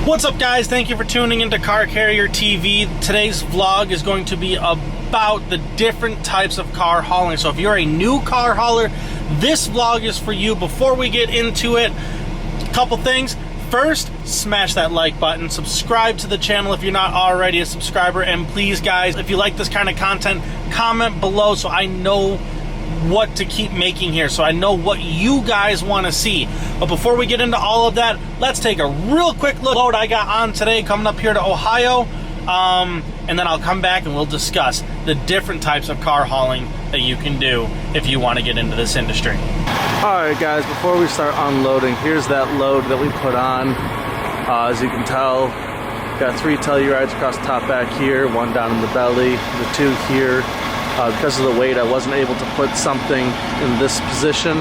What's up, guys? Thank you for tuning into Car Carrier TV. Today's vlog is going to be about the different types of car hauling. So if you're a new car hauler, this vlog is for you. Before we get into it, a couple things. First, smash that like button, subscribe to the channel if you're not already a subscriber, and please, guys, if you like this kind of content, comment below so I know what to keep making here, so I know what you guys want to see. But before we get into all of that, let's take a real quick look at what I got on today coming up here to Ohio, and then I'll come back and we'll discuss the different types of car hauling that you can do if you want to get into this industry. Alright guys, before we start unloading, here's that load that we put on. As you can tell, got 3 Tellurides across the top back here, 1 down in the belly, the 2 here. Because of the weight, I wasn't able to put something in this position,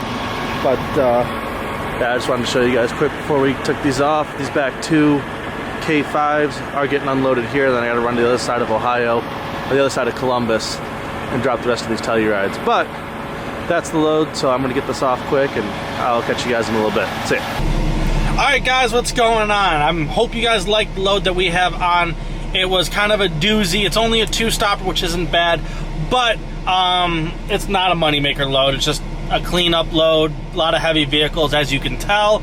but yeah, I just wanted to show you guys quick before we took these off. These back 2 K5s are getting unloaded here, then I gotta run to the other side of Ohio, or the other side of Columbus, and drop the rest of these Tellurides. But that's the load, so I'm gonna get this off quick, and I'll catch you guys in a little bit. See ya. Alright guys, what's going on? I hope you guys like the load that we have on. It was kind of a doozy. It's only a 2-stopper, which isn't bad, but it's not a moneymaker load. It's just a cleanup load. A lot of heavy vehicles, as you can tell.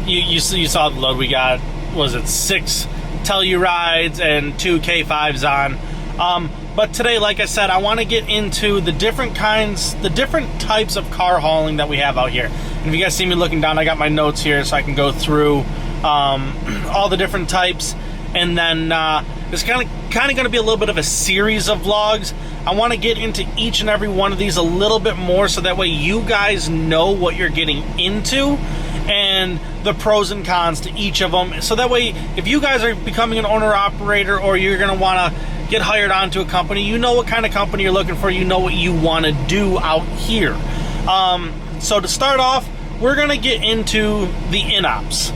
You saw the load we got. Was it 6 Tellurides and 2 K5s on? But today, like I said, I want to get into the different types of car hauling that we have out here. And if you guys see me looking down, I got my notes here so I can go through all the different types. And then it's kind of going to be a little bit of a series of vlogs. I want to get into each and every one of these a little bit more so that way you guys know what you're getting into and the pros and cons to each of them. So that way, if you guys are becoming an owner-operator or you're going to want to get hired onto a company, you know what kind of company you're looking for, you know what you want to do out here. So to start off, we're going to get into the in-ops.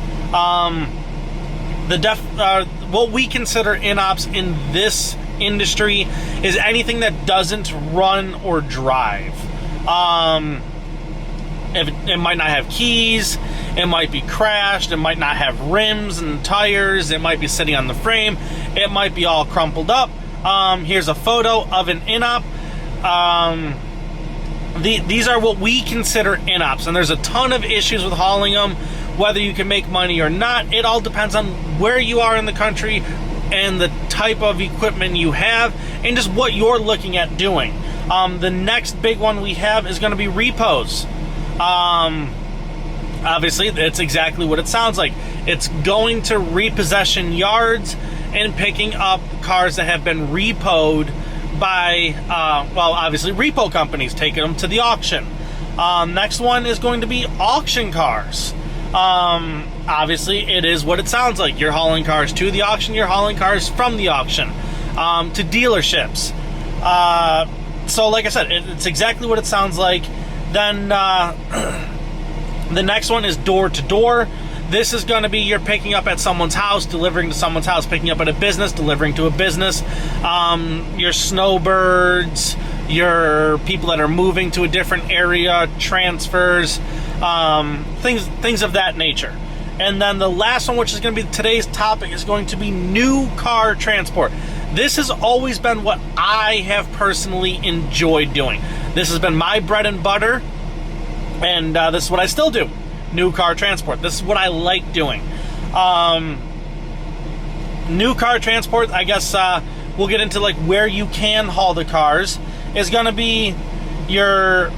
What we consider in-ops in this industry is anything that doesn't run or drive. It might not have keys, it might be crashed, it might not have rims and tires, it might be sitting on the frame, it might be all crumpled up. Here's a photo of an in-op. These are what we consider in-ops, and there's a ton of issues with hauling them, whether you can make money or not. It all depends on where you are in the country and the type of equipment you have and just what you're looking at doing. The next big one we have is going to be repos. Obviously, it's exactly what it sounds like. It's going to repossession yards and picking up cars that have been repoed by, well, obviously repo companies, taking them to the auction. Next one is going to be auction cars. Obviously, it is what it sounds like. You're hauling cars to the auction, you're hauling cars from the auction to dealerships. So like I said, it's exactly what it sounds like. Then the next one is door to door. This is going to be you're picking up at someone's house, delivering to someone's house, picking up at a business, delivering to a business. Your snowbirds, your people that are moving to a different area, transfers, things of that nature. And then the last one, which is going to be today's topic, is going to be new car transport. This has always been what I have personally enjoyed doing. This has been my bread and butter, and this is what I still do. New car transport. This is what I like doing. New car transport, I guess we'll get into like where you can haul the cars, is going to be your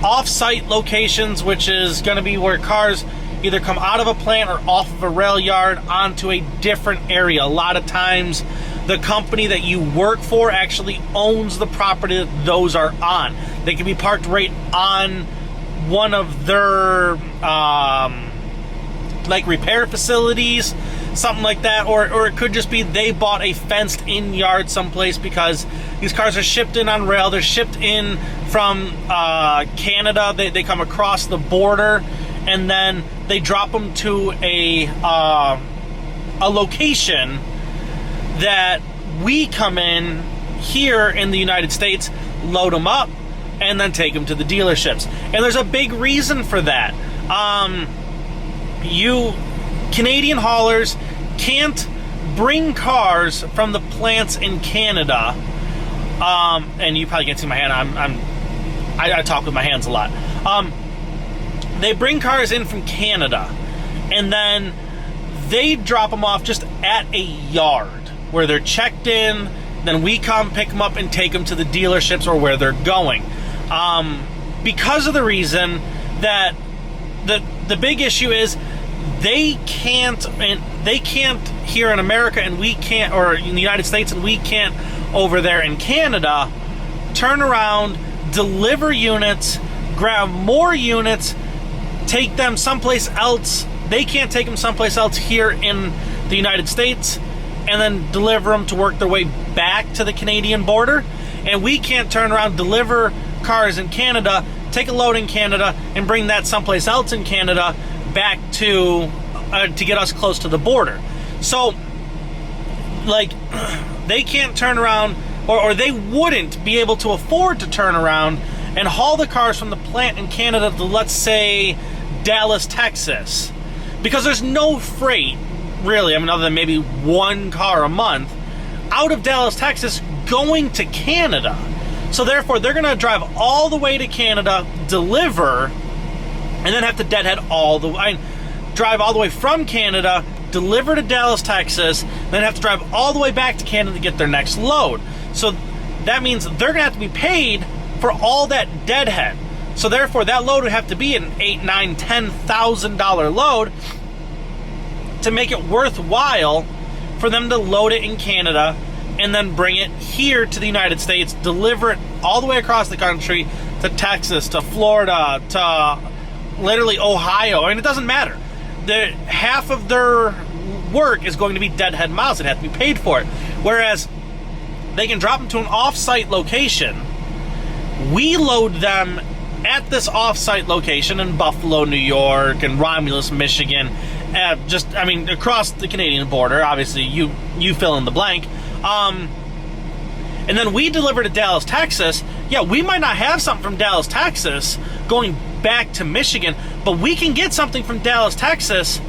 off-site locations, which is going to be where cars either come out of a plant or off of a rail yard onto a different area. A lot of times the company that you work for actually owns the property that those are on. They can be parked right on one of their like repair facilities, something like that, or it could just be they bought a fenced in yard someplace because these cars are shipped in on rail. They're shipped in from Canada. They come across the border, and then they drop them to a location that we come in here in the United States, load them up, and then take them to the dealerships. And there's a big reason for that. Canadian haulers can't bring cars from the plants in Canada. And you probably can't see my hand. I talk with my hands a lot. They bring cars in from Canada, and then they drop them off just at a yard where they're checked in. Then we come pick them up and take them to the dealerships or where they're going. Because of the reason that the big issue is they can't here in America, and we can't, or in the United States, and we can't over there in Canada, turn around, deliver units, grab more units, take them someplace else. They can't take them someplace else here in the United States and then deliver them to work their way back to the Canadian border. And we can't turn around, deliver cars in Canada, take a load in Canada, and bring that someplace else in Canada back to get us close to the border. So, like, they can't turn around, or they wouldn't be able to afford to turn around and haul the cars from the plant in Canada to, let's say, Dallas, Texas. Because there's no freight, really, I mean, other than maybe one car a month, out of Dallas, Texas, going to Canada. So therefore, they're going to drive all the way to Canada, deliver, and then have to deadhead drive all the way from Canada, deliver to Dallas, Texas, then have to drive all the way back to Canada to get their next load. So that means they're going to have to be paid for all that deadhead. So therefore, that load would have to be an $8,000, $9,000, $10,000 load to make it worthwhile for them to load it in Canada and then bring it here to the United States, deliver it all the way across the country to Texas, to Florida, to literally Ohio. I mean, it doesn't matter. Half of their work is going to be deadhead miles. It has to be paid for it. Whereas they can drop them to an off-site location. We load them at this off-site location in Buffalo, New York, and Romulus, Michigan, across the Canadian border. Obviously, you fill in the blank. And then we deliver to Dallas, Texas. Yeah, we might not have something from Dallas, Texas going back to Michigan, but we can get something from Dallas, Texas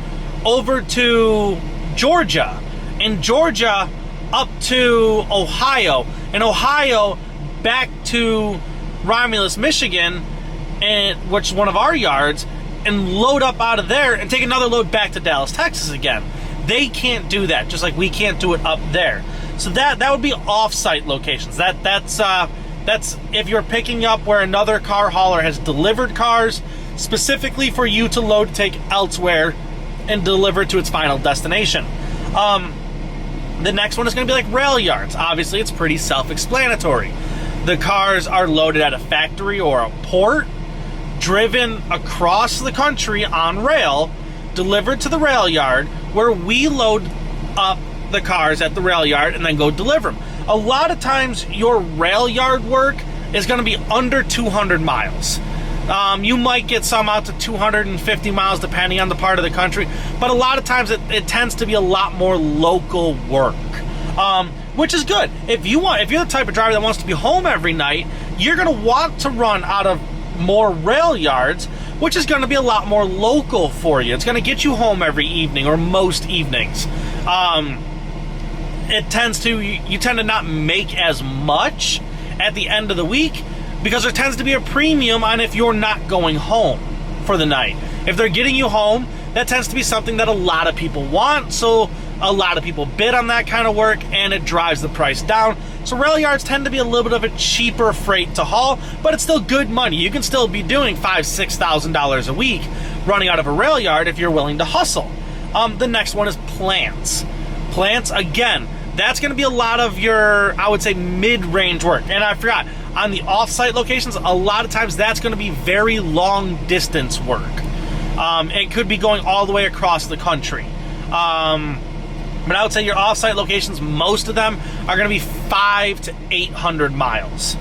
over to Georgia, and Georgia up to Ohio, and Ohio back to Romulus, Michigan, and which is one of our yards, and load up out of there and take another load back to Dallas, Texas again. They can't do that, just like we can't do it up there. So that would be off-site locations. That's if you're picking up where another car hauler has delivered cars specifically for you to load to take elsewhere and deliver to its final destination. The next one is going to be like rail yards. Obviously, it's pretty self-explanatory. The cars are loaded at a factory or a port, driven across the country on rail, delivered to the rail yard, where we load up the cars at the rail yard and then go deliver them. A lot of times your rail yard work is going to be under 200 miles. You might get some out to 250 miles depending on the part of the country, but a lot of times it tends to be a lot more local work, which is good. If you're the type of driver that wants to be home every night, you're going to want to run out of more rail yards, which is going to be a lot more local for you. It's going to get you home every evening or most evenings. You tend to not make as much at the end of the week because there tends to be a premium on if you're not going home for the night. If they're getting you home, that tends to be something that a lot of people want, so a lot of people bid on that kind of work, and it drives the price down. So rail yards tend to be a little bit of a cheaper freight to haul, but it's still good money. You can still be doing $5,000, $6,000 a week running out of a rail yard if you're willing to hustle. The next one is plants. Plants, again, that's going to be a lot of your, I would say, mid-range work. And I forgot, on the off-site locations, a lot of times that's going to be very long-distance work. It could be going all the way across the country. But I would say your off-site locations, most of them are going to be 500 to 800 miles.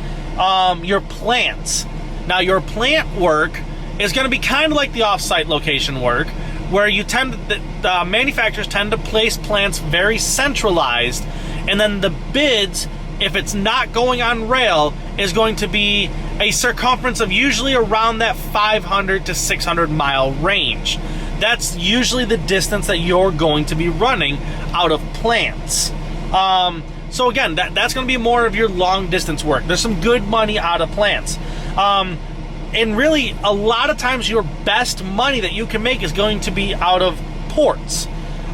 Your plants. Now, your plant work is going to be kind of like the off-site location work, where the manufacturers tend to place plants very centralized, and then the bids, if it's not going on rail, is going to be a circumference of usually around that 500 to 600 mile range. that's usually the distance that you're going to be running out of plants. So again, that's going to be more of your long distance work. There's some good money out of plants. And really, a lot of times your best money that you can make is going to be out of ports.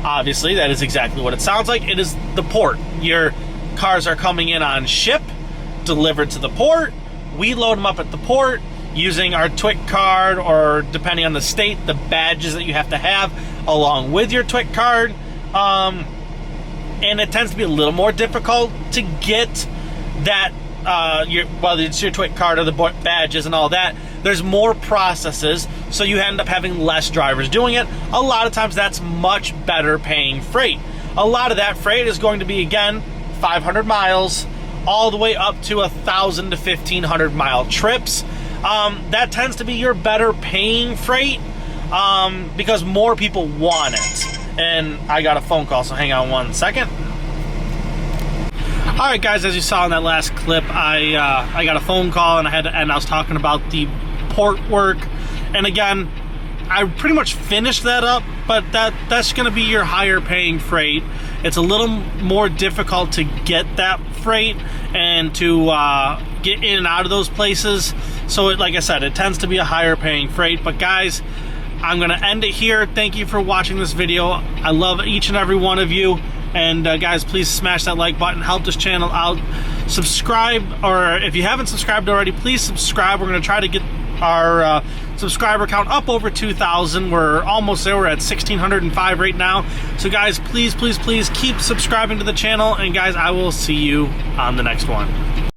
Obviously, that is exactly what it sounds like. It is the port. Your cars are coming in on ship, delivered to the port. We load them up at the port using our TWIC card, or depending on the state, the badges that you have to have along with your TWIC card. And it tends to be a little more difficult to get that, whether it's your TWIC card or the badges and all that. There's more processes, so you end up having less drivers doing it. A lot of times that's much better paying freight. A lot of that freight is going to be, again, 500 miles, all the way up to 1,000 to 1,500 mile trips. That tends to be your better paying freight, because more people want it. And I got a phone call, so hang on one second. All right, guys, as you saw in that last clip, I got a phone call, and I was talking about the port work. And again, I pretty much finished that up, but that's going to be your higher paying freight. It's a little more difficult to get that freight and to get in and out of those places. So like I said, it tends to be a higher paying freight. But guys, I'm going to end it here. Thank you for watching this video. I love each and every one of you. And guys, please smash that like button. Help this channel out. Subscribe, or if you haven't subscribed already, please subscribe. We're going to try to get our subscriber count up over 2,000. We're almost there. We're at 1,605 right now. So guys, please, please, please keep subscribing to the channel. And guys, I will see you on the next one.